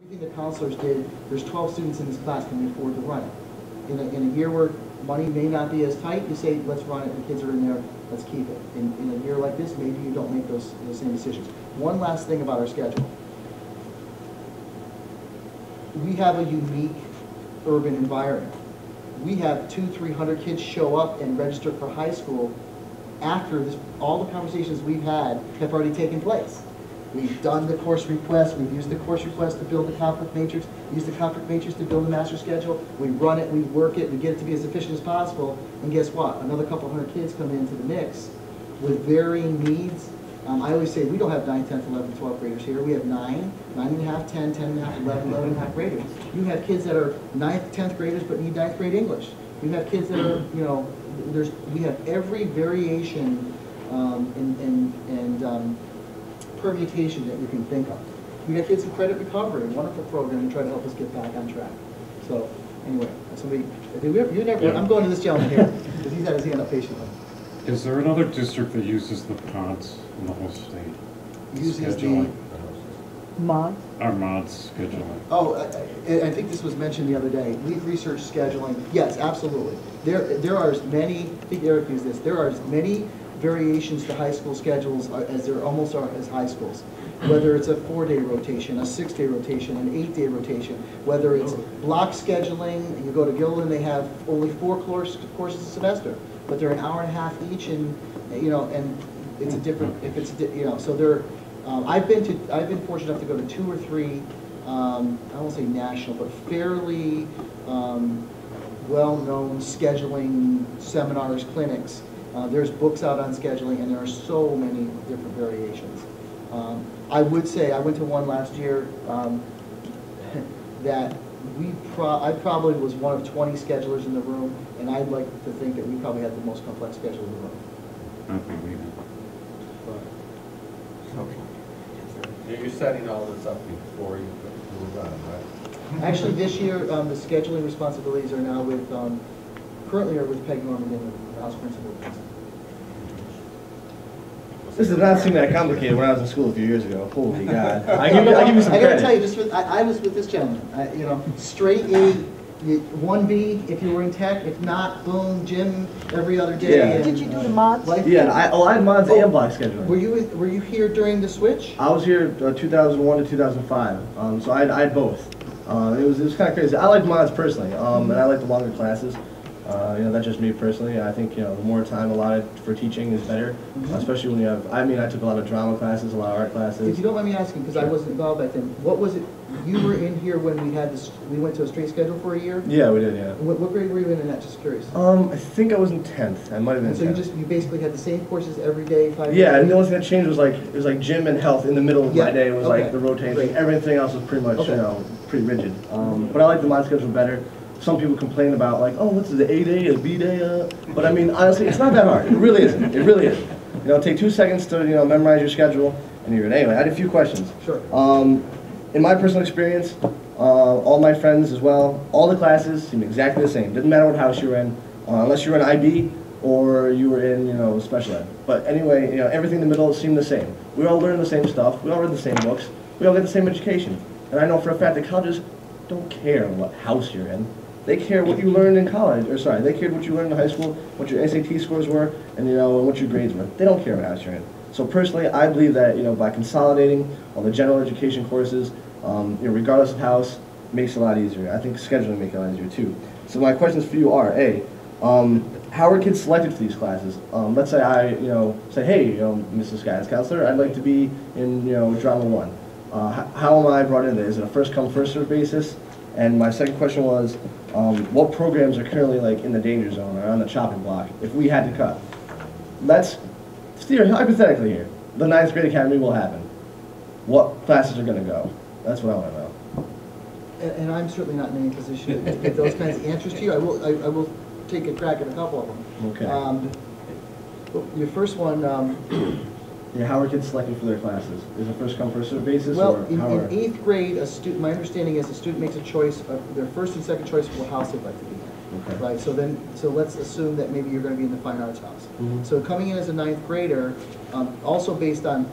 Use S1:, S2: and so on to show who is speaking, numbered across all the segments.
S1: Everything the counselors did, there's 12 students in this class, can we afford to run it? In a year where money may not be as tight, you say, let's run it, the kids are in there, let's keep it. In a year like this, maybe you don't make those same decisions. One last thing about our schedule. We have a unique urban environment. We have 200-300 kids show up and register for high school after this, all the conversations we've had have already taken place. We've done the course request, we've used the course request to build the conflict matrix, used the conflict matrix to build the master schedule, we run it, we work it, we get it to be as efficient as possible, and guess what? Another couple hundred kids come into the mix with varying needs. I always say we don't have 9, 10th, 11th, 12th graders here. We have 9, 9 and a half, 10, 10 and a half, 11, 11 and a half graders. You have kids that are 9th, 10th graders but need 9th grade English. You have kids that are, you know, we have every variation and permutation that you can think of. We got kids in credit recovery, a wonderful program to try to help us get back on track. So anyway, somebody, you never,
S2: Yeah.
S1: I'm going to this gentleman here because he's had his hand up patiently.
S2: Is there another district that uses the PODS in the whole state?
S1: Uses
S2: Scheduling?
S3: Mod?
S2: Our MODS scheduling.
S1: Oh, I think this was mentioned the other day. Lead research scheduling. Yes, absolutely. There are as many. I think Eric used this. There are as many variations to high school schedules as there almost are as high schools. Whether it's a 4-day rotation, a 6-day rotation, an 8-day rotation, whether it's block scheduling. You go to Gilliland, they have only 4 courses a semester, but they're an hour and a half each, and you know, and it's a different. If it's you know, so they're. I've been fortunate enough to go to 2 or 3, I won't say national, but fairly well-known scheduling seminars, clinics. There's books out on scheduling, and there are so many different variations. I would say, I went to one last year that I probably was one of 20 schedulers in the room, and I'd like to think that we probably had the most complex schedule in the room.
S2: I think we do.
S4: You're setting all this up before you move on, right?
S1: Actually, this year, the scheduling responsibilities are now with, currently are with Peg Norman and the House Principal.
S5: This did not seem that complicated when I was in school a few years ago. Holy God. I give you some
S1: I gotta tell you,
S5: credit.
S1: I was with this gentleman, you know, straight A, 1B if you were in tech, if not, boom, gym every other day.
S5: Yeah.
S1: and,
S3: Did you do the mods?
S1: life-
S5: Yeah, I had mods and block scheduling.
S1: Were you here during the switch?
S5: I was here 2001 to 2005, so I had both. It was kind of crazy. I like mods personally, and I like the longer classes. You know, that's just me personally. I think, you know, the more time allotted for teaching is better, especially when you have, I mean, I took a lot of drama classes, a lot of art
S1: If
S5: classes.
S1: you don't mind me asking, because I wasn't involved back then, what was it, you were in here when we had this, we went to a straight schedule for a year?
S5: Yeah, we did, yeah.
S1: What grade were you in that, just curious?
S5: I think I was in 10th. I might have been
S1: And
S5: in
S1: so
S5: 10th.
S1: you basically had the same courses every day, 5 days?
S5: Yeah, and the only thing that changed was it was like gym and health in the middle of my
S1: Yeah,
S5: day. It was
S1: okay,
S5: like the rotating
S1: great.
S5: thing. Everything else was pretty much,
S1: Okay.
S5: you know, pretty rigid. But I like the mod schedule better. Some people complain about like, oh, what's the A day, a B day? But I mean, honestly, it's not that hard. It really isn't. It really isn't. You know, take 2 seconds to, you know, memorize your schedule, and you're good. Anyway, I had a few questions.
S1: Sure.
S5: In my personal experience, all my friends as well, all the classes seem exactly the same. Didn't matter what house you were in, unless you were in IB or you were in, you know, special ed. But anyway, you know, everything in the middle seemed the same. We all learned the same stuff. We all read the same books. We all get the same education. And I know for a fact that colleges don't care what house you're in. They care what you learned in college, or sorry, they cared what you learned in high school, what your SAT scores were, and you know, and what your grades were. They don't care what house you're in. So personally, I believe that, you know, by consolidating all the general education courses, you know, regardless of house, makes it a lot easier. I think scheduling makes it a lot easier too. So my questions for you are: A, how are kids selected for these classes? Let's say I, you know, say, hey, you know, Mrs. Guidance Counselor, I'd like to be in, you know, Drama 1. How am I brought in there? Is it a first come, first served basis? And my second question was, what programs are currently like in the danger zone or on the chopping block if we had to cut? Let's steer hypothetically here. The 9th grade academy will happen. What classes are going to go? That's what I want to know.
S1: And I'm certainly not in any position to get those kinds of answers to you. I will take a crack at a couple of them.
S5: Okay.
S1: Your first one,
S5: Yeah, how are kids selected for their classes? Is it first come, first served basis?
S1: well,
S5: or
S1: in
S5: how are...
S1: 8th grade, my understanding is a student makes a choice of their first and second choice for what house they'd like to be in.
S5: Okay.
S1: Right, so let's assume that maybe you're going to be in the fine arts house.
S5: Mhm.
S1: So coming in as a 9th grader, also based on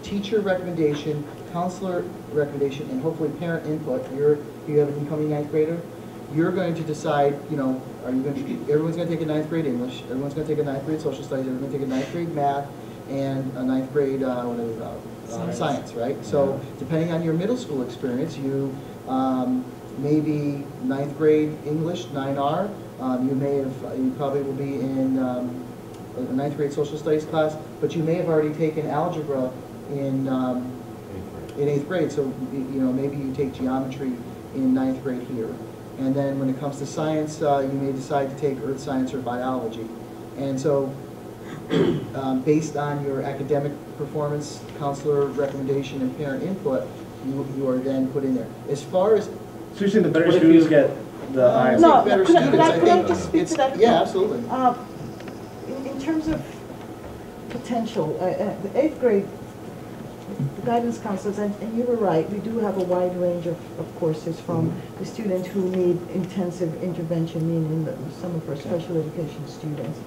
S1: teacher recommendation, counselor recommendation and hopefully parent input, you have an incoming ninth grader, you're going to decide, you know, are you going to, everyone's going to take a ninth grade English, everyone's going to take a ninth grade social studies, everyone's going to take a ninth grade math, and a ninth grade, science, right? So depending on your middle school experience, you maybe ninth grade English, 9R, you probably will be in a ninth grade social studies class, but you may have already taken algebra in eighth grade, so you know, maybe you take geometry in ninth grade here. And then when it comes to science, you may decide to take earth science or biology. And so based on your academic performance, counselor recommendation, and parent input, you are then put in there. As far as...
S5: So you're saying the better students get the IB?
S3: No,
S1: better
S3: could I
S1: students,
S3: just speak to that?
S1: Yeah, absolutely.
S3: In terms of potential, the eighth grade, the guidance counselors, and you were right, we do have a wide range of courses from the students who need intensive intervention, meaning some of our special education students,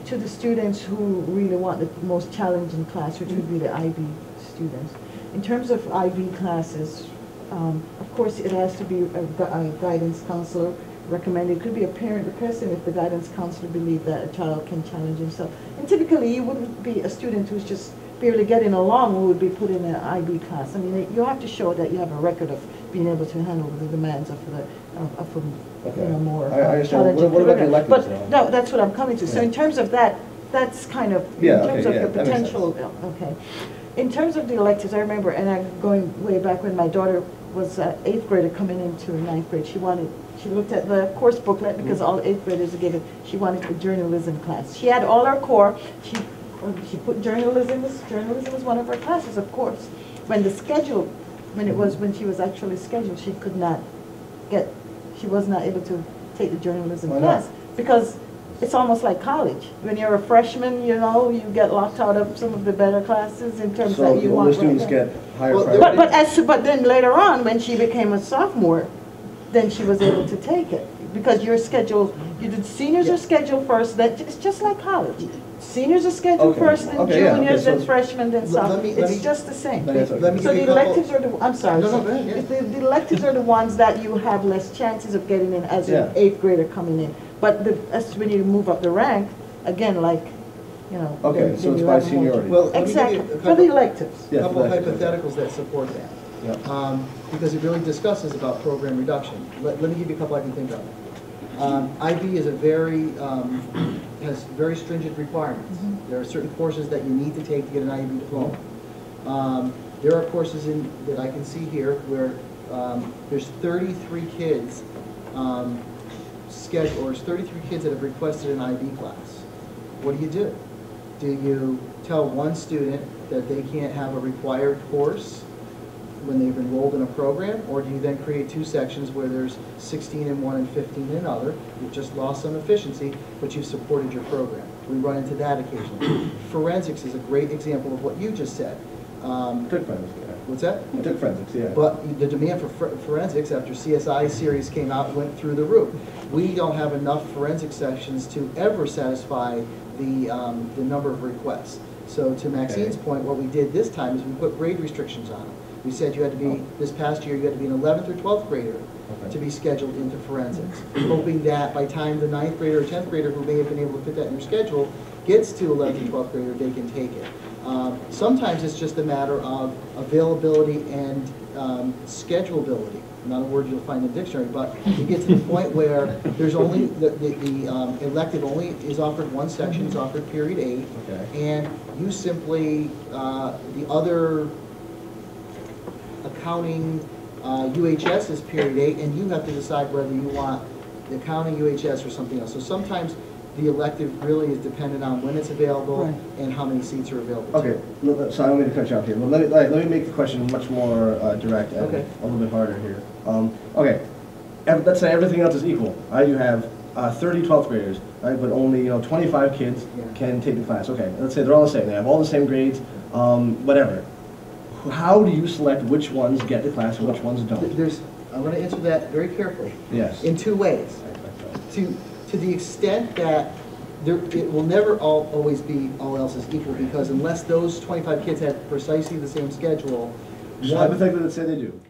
S3: to the students who really want the most challenging class, which would be the IB students. In terms of IB classes, of course, it has to be a guidance counselor recommended. It could be a parent requesting if the guidance counselor believes that a child can challenge himself. And typically, you wouldn't be a student who's just barely getting along who would be put in an IB class. I mean, you have to show that you have a record of being able to handle the demands of
S5: Okay.
S3: you know, more
S5: I understand.
S3: challenging
S5: What about the
S3: curriculum.
S5: electives,
S3: But
S5: though?
S3: no, that's what I'm coming to. So in terms of that, that's kind of,
S5: Yeah,
S3: in terms
S5: okay,
S3: of
S5: yeah,
S3: the
S5: that makes
S3: potential, okay. In terms of the electives, I remember, and I'm going way back when my daughter was an eighth grader coming into ninth grade, she looked at the course booklet because all eighth graders are given, she wanted a journalism class. She had all her core, she put journalism was one of her classes, of course. When the schedule, when she was actually scheduled, she was not able to take the journalism
S5: Why not?
S3: class because it's almost like college. When you're a freshman, you know, you get locked out of some of the better classes in terms
S5: So
S3: that
S5: the
S3: you
S5: older
S3: want.
S5: students get higher
S1: Well,
S5: priority?
S3: But then later on, when she became a sophomore, then she was able to take it because you're scheduled. Seniors are scheduled first. It's just like college. Seniors are scheduled
S5: Okay.
S3: first, then
S5: Okay, yeah, okay,
S3: juniors,
S5: so
S3: then freshmen, then
S1: Let
S3: sophomores.
S1: me-
S3: It's just the same.
S5: No, that's okay.
S1: Let me
S3: So
S1: give
S3: the
S1: you a couple-
S3: electives are the, I'm sorry.
S1: No, no, go ahead, yeah.
S3: The electives are the ones that you have less chances of getting in as
S5: Yeah.
S3: an eighth grader coming in. But as when you move up the rank, again, like, you know.
S5: Okay,
S3: then
S5: so it's
S3: you
S5: by
S3: have more
S5: seniority.
S1: Well, let me give
S3: Exactly,
S1: you a
S3: for the
S1: couple,
S3: electives.
S5: Yeah,
S1: couple
S5: electives,
S1: hypotheticals that support that.
S5: Yeah.
S1: Because it really discusses about program reduction. Let me give you a couple I can think of. IB is has very stringent requirements. There are certain courses that you need to take to get an IB diploma. There are courses that I can see here where there's 33 kids scheduled, or 33 kids that have requested an IB class. What do? Do you tell one student that they can't have a required course when they've enrolled in a program, or do you then create two sections where there's 16 in one and 15 in another? You've just lost some efficiency, but you've supported your program. We run into that occasionally. Forensics is a great example of what you just said.
S5: Took forensics, yeah.
S1: What's that?
S5: I took forensics, yeah.
S1: But the demand for forensics after CSI series came out went through the roof. We don't have enough forensic sections to ever satisfy the number of requests. So to Maxine's point, what we did this time is we put grade restrictions on it. We said you had to be, this past year, you had to be an 11th or 12th grader to be scheduled into forensics, hoping that by time the 9th grader or 10th grader who may have been able to fit that in your schedule gets to 11th or 12th grader, they can take it. Sometimes it's just a matter of availability and schedulability. Not a word you'll find in the dictionary, but you get to the point where there's only, the elective only is offered one section, it's offered period 8, and you simply, the other accounting, UHS is period 8, and you have to decide whether you want the accounting, UHS, or something else. So sometimes the elective really is dependent on when it's available
S3: Right.
S1: and how many seats are available.
S5: Okay, so I don't mean to cut you off here, but let me make the question much more direct and
S1: Okay.
S5: a little bit harder here. Okay, let's say everything else is equal. You have 30 12th graders, right, but only 25 kids can take the class. Okay, let's say they're all the same. They have all the same grades, whatever. How do you select which ones get the class and which ones don't?
S1: I'm going to answer that very carefully.
S5: Yes.
S1: In two ways. To the extent that it will never always be all else is equal, because unless those 25 kids have precisely the same schedule,
S5: Hypothetically, let's say they do.